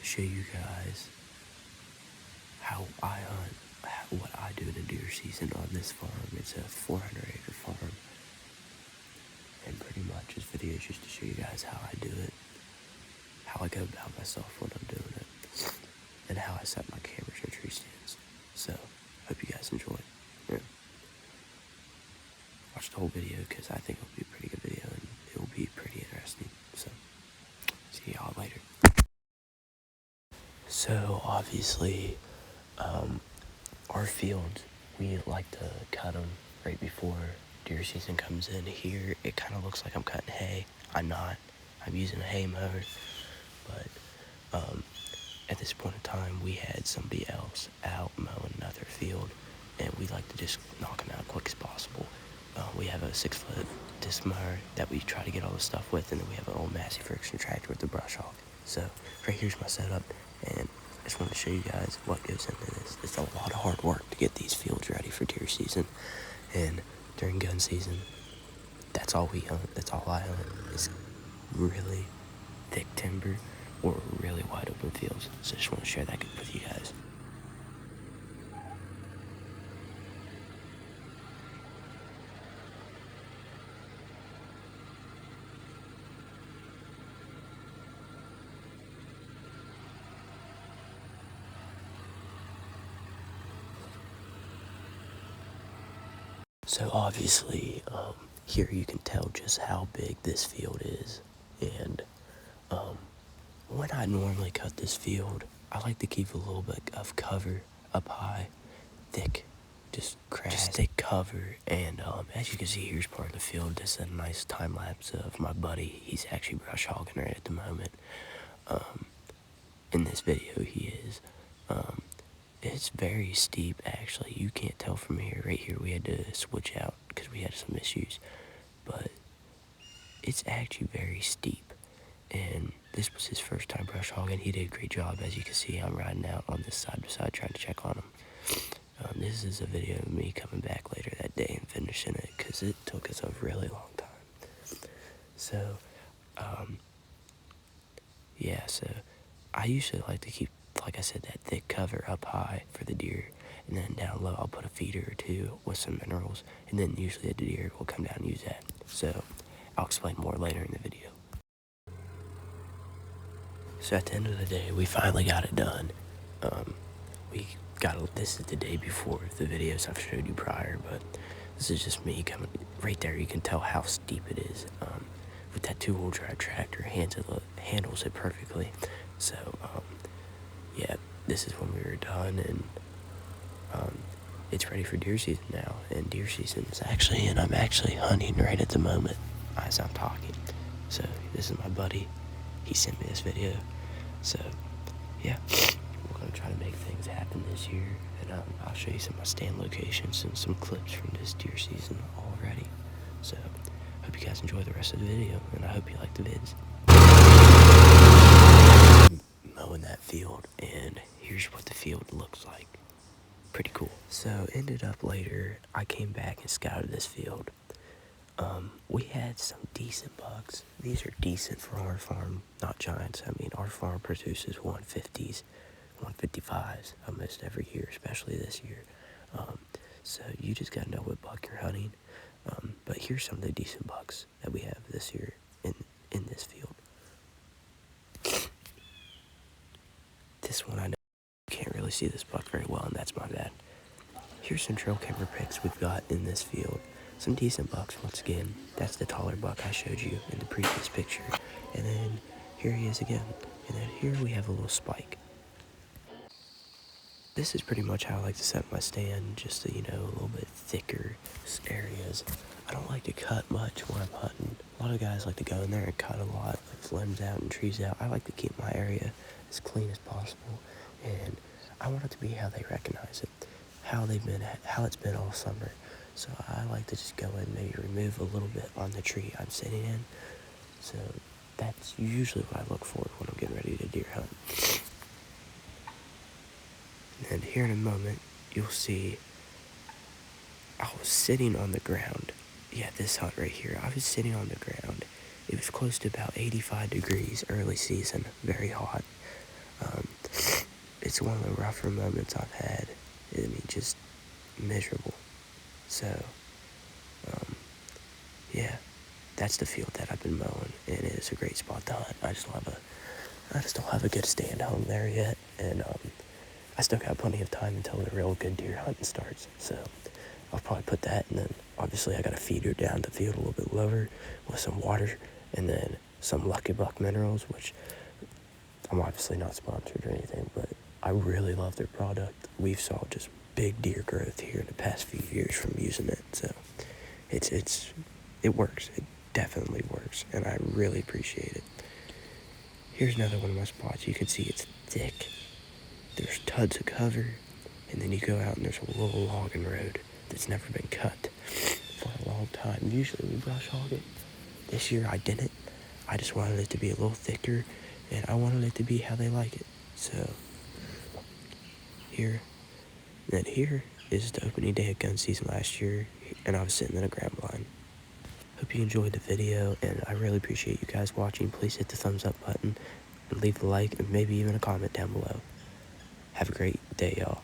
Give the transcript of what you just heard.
show you guys how I hunt, what I do in a deer season on this farm. It's a 400-acre farm, and pretty much this video is just to show you guys how I do it, how I go about myself when I'm doing it, and how I set my cameras in tree stands. So, hope you guys enjoy. Yeah. Watch the whole video because I think it'll be a pretty good video and it will be pretty interesting. So, see y'all later. So, obviously, our fields, we like to cut them right before deer season comes in. Here, it kind of looks like I'm cutting hay. I'm not. I'm using a hay mower, but at this point in time, we had somebody else out mowing another field, and we like to just knock them out quick as possible. We have a 6-foot disc mower that we try to get all the stuff with, and then we have an old Massey friction tractor with the brush hog. So, right here's my setup, and I just want to show you guys what goes into this. It's a lot of hard work to get these fields ready for deer season, and during gun season, that's all we hunt. That's all I hunt is really thick timber or really wide open fields. So I just want to share that with you guys. So obviously, here you can tell just how big this field is, and when I normally cut this field, I like to keep a little bit of cover up high, thick, just grass, just thick cover, and as you can see, here's part of the field. This is a nice time lapse of my buddy. He's actually brush hogging right at the moment. In this video, he is. It's very steep, actually. You can't tell from here. Right here, we had to switch out because we had some issues. But it's actually very steep. And this was his first time brush hogging. He did a great job. As you can see, I'm riding out on this side by side trying to check on him. This is a video of me coming back later that day and finishing it because it took us a really long time. So, yeah, so I usually like to keep, like I said, that thick cover up high for the deer, and then down low I'll put a feeder or two with some minerals, and then usually the deer will come down and use that. So I'll explain more later in the video. So at the end of the day, we finally got it done. This is the day before the videos I've showed you prior, but this is just me coming right there. You can tell how steep it is. With that 2-wheel drive tractor, handles it perfectly. So, yeah, this is when we were done, and it's ready for deer season now. And deer season is actually, and I'm actually hunting right at the moment as I'm talking. So this is my buddy. He sent me this video. So, yeah, we're gonna try to make things happen this year, and I'll show you some of my stand locations and some clips from this deer season already. So, hope you guys enjoy the rest of the video, and I hope you like the vids. Mowing that field, and here's what the field looks like. Pretty cool. So ended up later, I came back and scouted this field. We had some decent bucks. These are decent for our farm, not giants. I mean, our farm produces 150s, 155s almost every year, especially this year. So you just gotta know what buck you're hunting. But here's some of the decent bucks that we have this year in this field. This one I know you can't really see this buck very well, and that's my bad. Here's some trail camera pics we've got in this field. Some decent bucks once again. That's the taller buck I showed you in the previous picture. And then here he is again. And then here we have a little spike. This is pretty much how I like to set my stand, just to, a little bit thicker areas. I don't like to cut much when I'm hunting. A lot of guys like to go in there and cut a lot, like limbs out and trees out. I like to keep my area as clean as possible, and I want it to be how they recognize it, how it's been all summer. So I like to just go in, maybe remove a little bit on the tree I'm sitting in. So that's usually what I look for when I'm getting ready to deer hunt. And here in a moment, you'll see I was sitting on the ground. Yeah, this hunt right here, I was sitting on the ground. It was close to about 85 degrees early season, very hot. It's one of the rougher moments I've had. I mean, just miserable. So, yeah, that's the field that I've been mowing, and it is a great spot to hunt. I just don't have a good stand home there yet, and I still got plenty of time until the real good deer hunting starts. So I'll probably put that, and then obviously I got to feed her down the field a little bit lower with some water, and then some Lucky Buck minerals, which I'm obviously not sponsored or anything, but I really love their product. We've saw just big deer growth here in the past few years from using it, so it works. It definitely works, and I really appreciate it. Here's another one of my spots. You can see it's thick. There's tons of cover, and then you go out and there's a little logging road that's never been cut for a long time. Usually we brush hog it. This year I didn't. I just wanted it to be a little thicker, and I wanted it to be how they like it. So here is the opening day of gun season last year, and I was sitting in a ground blind. Hope you enjoyed the video, and I really appreciate you guys watching. Please hit the thumbs up button and leave a like and maybe even a comment down below. Have a great day, y'all.